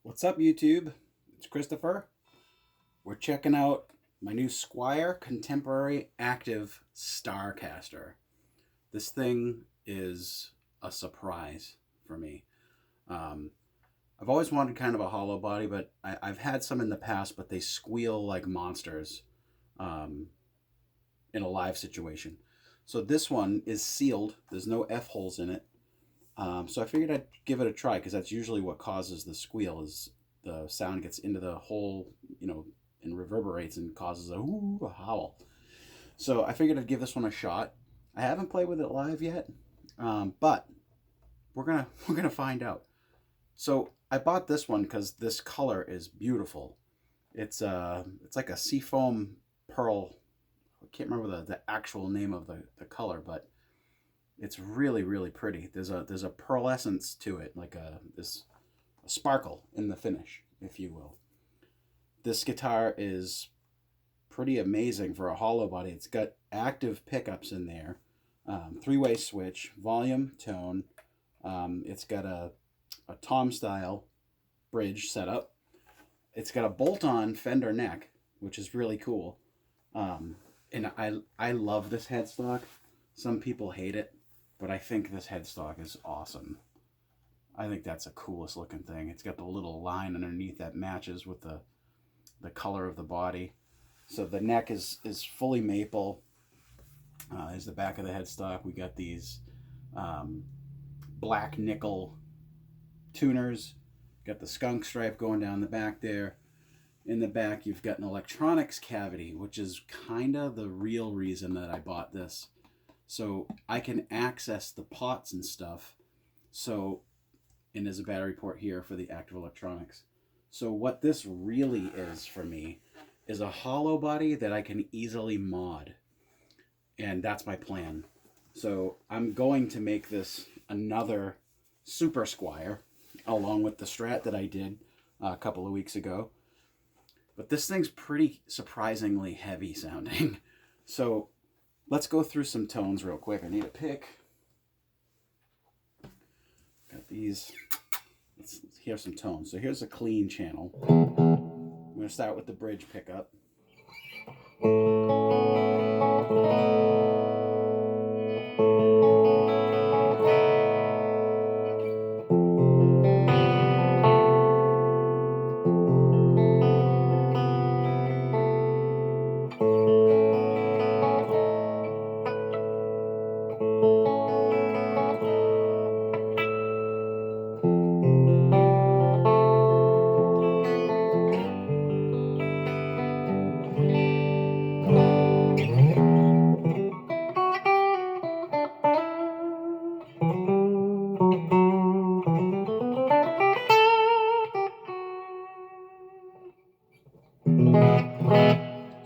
What's up, YouTube? It's Christopher. We're checking out my new Squier Contemporary Active Starcaster. This thing is a surprise for me. Um, I've always wanted kind of a hollow body, but I've had some in the past, but they squeal like monsters um, in a live situation. So this one is sealed. There's no F-holes in it. So I figured I'd give it a try because that's usually what causes the squeal is the sound gets into the hole, and reverberates and causes a howl. So I figured I'd give this one a shot. I haven't played with it live yet, but we're gonna find out. So I bought this one because this color is beautiful. It's like a seafoam pearl. I can't remember the actual name of the color, but it's really really pretty. There's a pearlescence to it, like a sparkle in the finish, if you will. This guitar is pretty amazing for a hollow body. It's got active pickups in there, three-way switch, volume, tone. It's got a tom style bridge setup. It's got a bolt-on Fender neck, which is really cool. And I love this headstock. Some people hate it, but I think this headstock is awesome. I think that's the coolest looking thing. It's got the little line underneath that matches with the color of the body. So the neck is fully maple. Is the back of the headstock. We got these black nickel tuners. Got the skunk stripe going down the back there. In the back, you've got an electronics cavity, which is kind of the real reason that I bought this. So I can access the pots and stuff. And there's a battery port here for the active electronics. So what this really is for me is a hollow body that I can easily mod. And that's my plan. So I'm going to make this another Super Squier, along with the Strat that I did a couple of weeks ago. But this thing's pretty surprisingly heavy sounding. So let's go through some tones real quick. I need a pick. Got these. Let's hear some tones. So here's a clean channel. I'm going to start with the bridge pickup.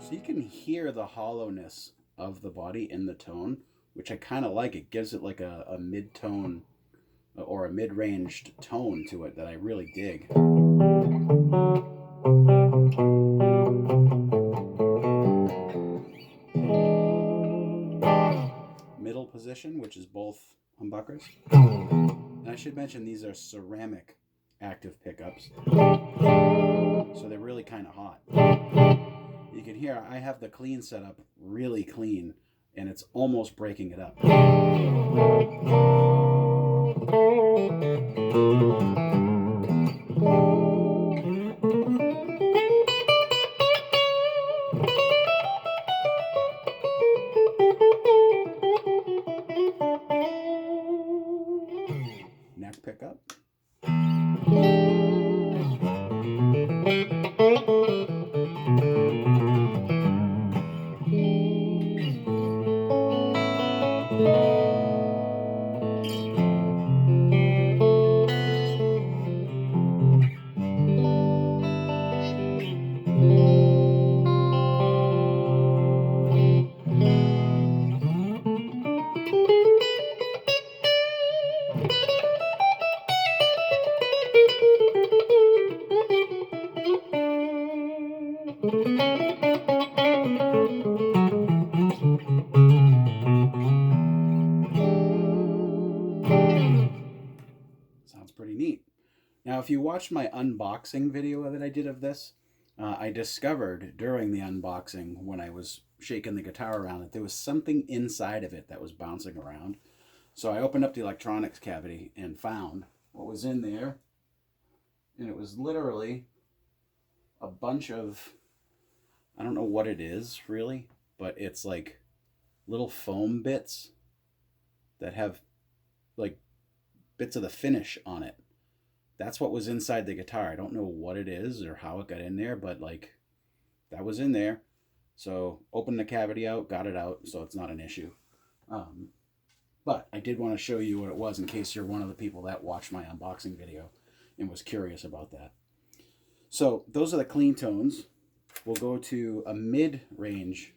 So you can hear the hollowness of the body in the tone, which I kind of like. It gives it like a mid-tone or a mid-ranged tone to it that I really dig. Middle position, which is both humbuckers. And I should mention these are ceramic active pickups, so they're really kind of hot. You can hear I have the clean setup really clean, and it's almost breaking it up. Neck pickup. watched my unboxing video that I did of this, I discovered during the unboxing when I was shaking the guitar around that there was something inside of it that was bouncing around. So I opened up the electronics cavity and found what was in there. And it was literally a bunch of, I don't know what it is really, but it's like little foam bits that have like bits of the finish on it. That's what was inside the guitar. I don't know what it is or how it got in there, but like that was in there. So opened the cavity out, got it out, so it's not an issue. But I did want to show you what it was in case you're one of the people that watched my unboxing video and was curious about that. So those are the clean tones. We'll go to a mid-range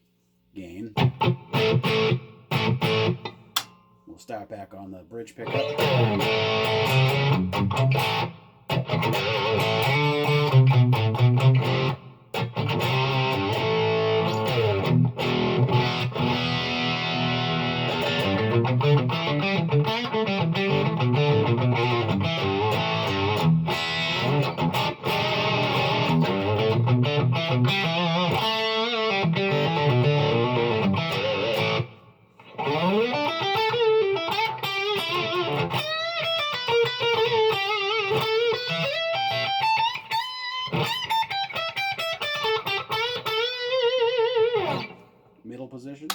gain. We'll start back on the bridge pickup. Middle position.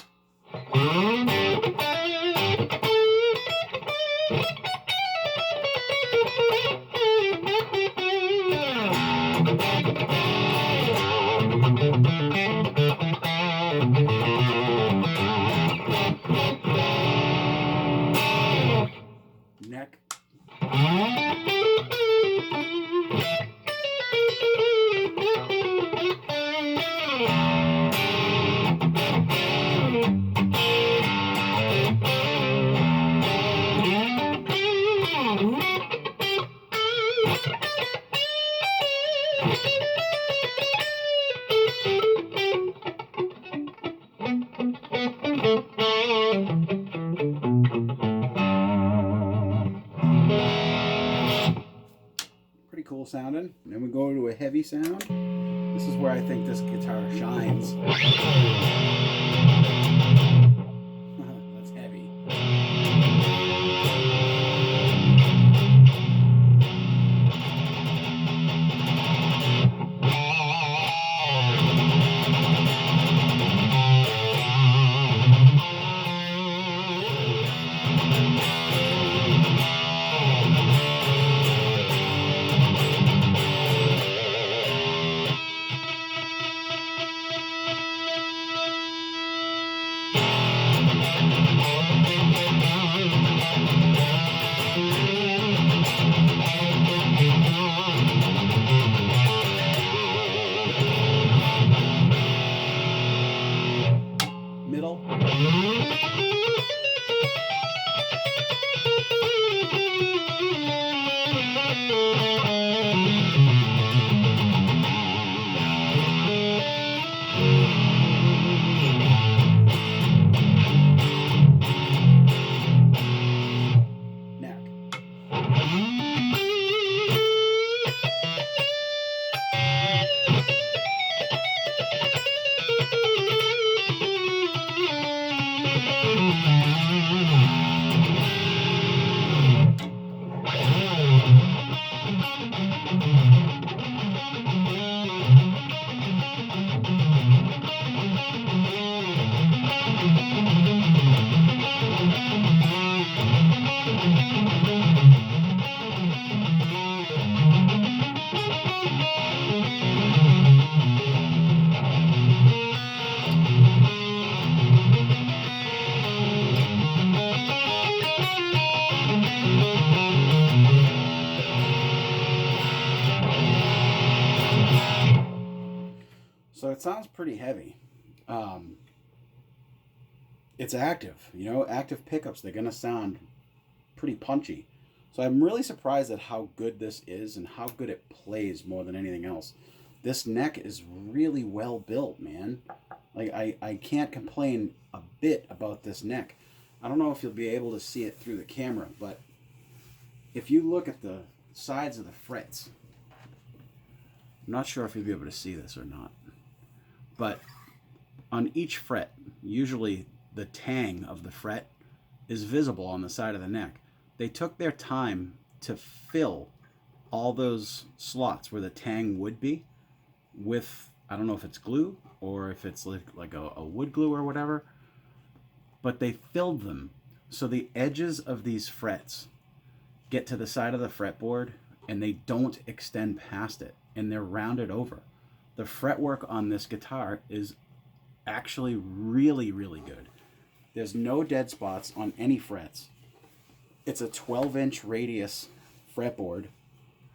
Neck. Pretty cool sounding. And then we go to a heavy sound. This is where I think this guitar shines. That's heavy. Middle. Neck. So it sounds pretty heavy. It's active, you know, active pickups. They're going to sound pretty punchy. So I'm really surprised at how good this is and how good it plays more than anything else. This neck is really well built, man. Like, I can't complain a bit about this neck. I don't know if you'll be able to see it through the camera, but if you look at the sides of the frets, I'm not sure if you'll be able to see this or not, but on each fret, usually the tang of the fret is visible on the side of the neck. They took their time to fill all those slots where the tang would be with, I don't know if it's glue or if it's like a wood glue or whatever, but they filled them so the edges of these frets get to the side of the fretboard and they don't extend past it, and they're rounded over. The fretwork on this guitar is actually really, really good. There's no dead spots on any frets. It's a 12-inch radius fretboard,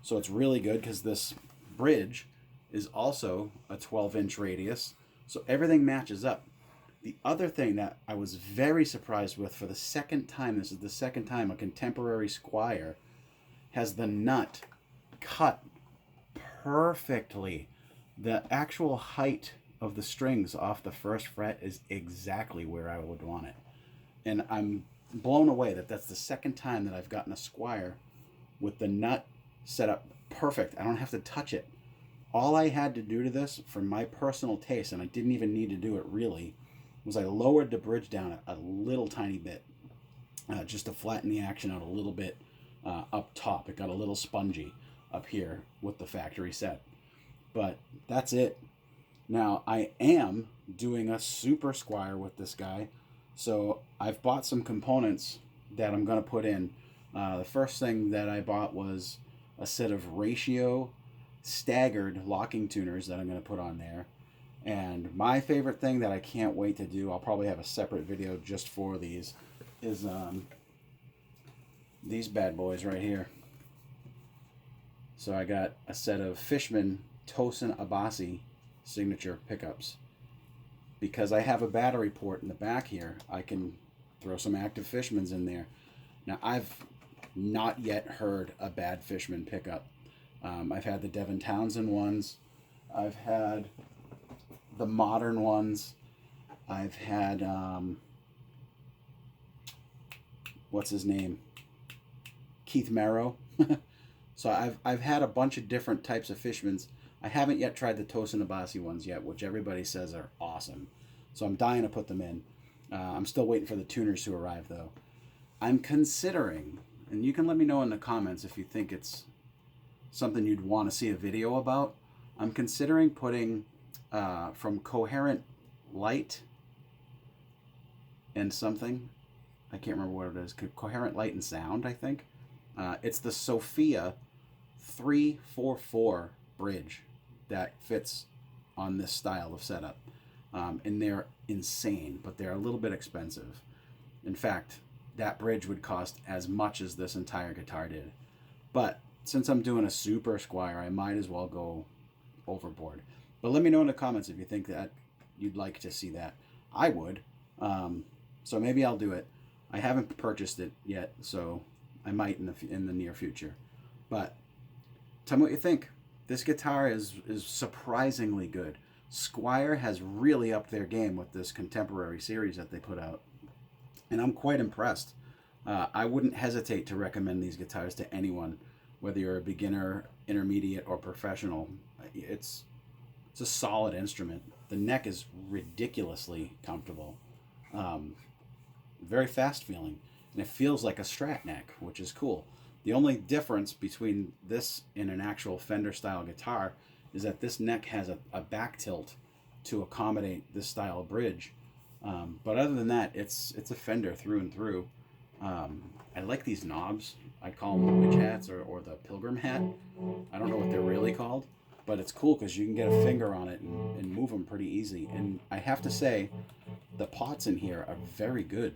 so it's really good because this bridge is also a 12-inch radius, so everything matches up. The other thing that I was very surprised with, for the second time, this is the second time a contemporary Squier has the nut cut perfectly. The actual height of the strings off the first fret is exactly where I would want it. And I'm blown away that that's the second time that I've gotten a Squier with the nut set up perfect. I don't have to touch it. All I had to do to this, for my personal taste, and I didn't even need to do it really, was I lowered the bridge down a little tiny bit, just to flatten the action out a little bit up top. It got a little spongy up here with the factory set. But that's it. Now, I am doing a super Squier with this guy, so I've bought some components that I'm going to put in. The first thing that I bought was a set of ratio staggered locking tuners that I'm going to put on there. And my favorite thing that I can't wait to do, I'll probably have a separate video just for these, is these bad boys right here. So I got a set of Fishman Tosin Abasi signature pickups. Because I have a battery port in the back here, I can throw some active Fishmans in there. Now, I've not yet heard a bad Fishman pickup. I've had the Devin Townsend ones. I've had the modern ones. I've had, what's his name? Keith Marrow. So I've had a bunch of different types of Fishmans. I haven't yet tried the Tosin Abasi ones yet, which everybody says are awesome. So I'm dying to put them in. I'm still waiting for the tuners to arrive, though. I'm considering, and you can let me know in the comments if you think it's something you'd want to see a video about. I'm considering putting from Coherent Light and something. I can't remember what it is. Coherent Light and Sound, I think. It's the Sophia 344 bridge that fits on this style of setup. And they're insane, but they're a little bit expensive. In fact, that bridge would cost as much as this entire guitar did. But since I'm doing a super Squier, I might as well go overboard. But let me know in the comments if you think that you'd like to see that. I would. So maybe I'll do it. I haven't purchased it yet, so I might in the near future. But tell me what you think. This guitar is surprisingly good. Squier has really upped their game with this contemporary series that they put out, and I'm quite impressed. I wouldn't hesitate to recommend these guitars to anyone, whether you're a beginner, intermediate, or professional. It's a solid instrument. The neck is ridiculously comfortable, very fast feeling, and it feels like a Strat neck, which is cool. The only difference between this and an actual Fender style guitar is that this neck has a back tilt to accommodate this style of bridge. But other than that, it's a Fender through and through. I like these knobs. I call them the witch hats or the pilgrim hat. I don't know what they're really called, but it's cool because you can get a finger on it and move them pretty easy. And I have to say, the pots in here are very good.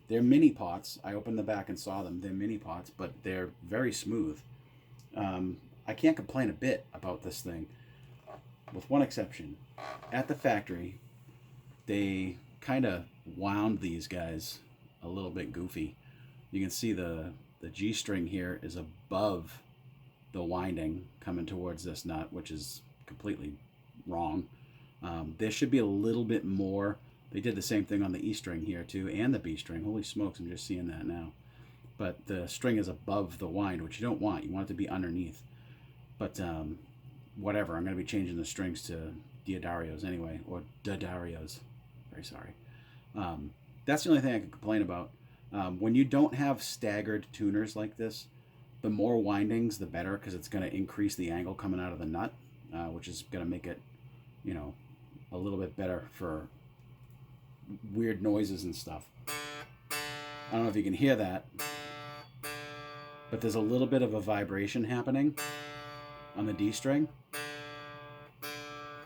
They're mini pots. I opened the back and saw them. They're mini pots, but they're very smooth. I can't complain a bit about this thing, with one exception. At the factory, they kind of wound these guys a little bit goofy. You can see the G string here is above the winding coming towards this nut, which is completely wrong. There should be a little bit more. They did the same thing on the E string here too, and the B string. Holy smokes, I'm just seeing that now. But the string is above the wind, which you don't want. You want it to be underneath. But whatever. I'm going to be changing the strings to Diodarios anyway, or Dodarios. Very sorry. That's the only thing I can complain about. When you don't have staggered tuners like this, the more windings, the better, because it's going to increase the angle coming out of the nut, which is going to make it, you know, a little bit better for weird noises and stuff. I don't know if you can hear that, but there's a little bit of a vibration happening on the D string.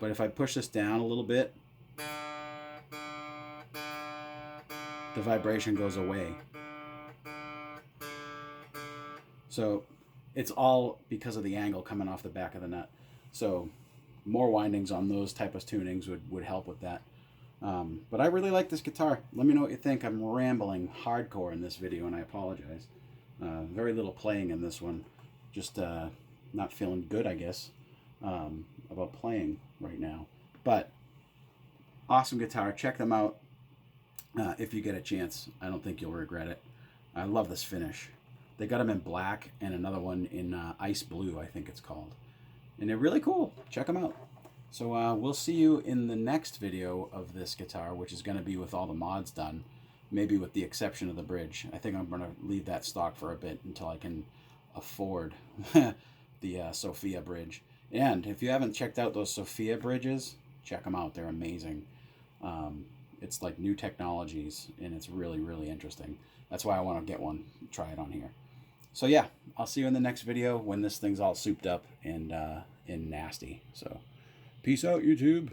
But if I push this down a little bit, the vibration goes away. So it's all because of the angle coming off the back of the nut. So more windings on those type of tunings would help with that. But I really like this guitar. Let me know what you think. I'm rambling hardcore in this video, and I apologize. Very little playing in this one. Just not feeling good, I guess, about playing right now. But awesome guitar. Check them out if you get a chance. I don't think you'll regret it. I love this finish. They got them in black and another one in ice blue, I think it's called. And they're really cool. Check them out. So we'll see you in the next video of this guitar, which is going to be with all the mods done, maybe with the exception of the bridge. I think I'm going to leave that stock for a bit until I can afford the Sophia bridge. And if you haven't checked out those Sophia bridges, check them out. They're amazing. It's like new technologies, and it's really, really interesting. That's why I want to get one, try it on here. So yeah, I'll see you in the next video when this thing's all souped up and nasty. So peace out, YouTube.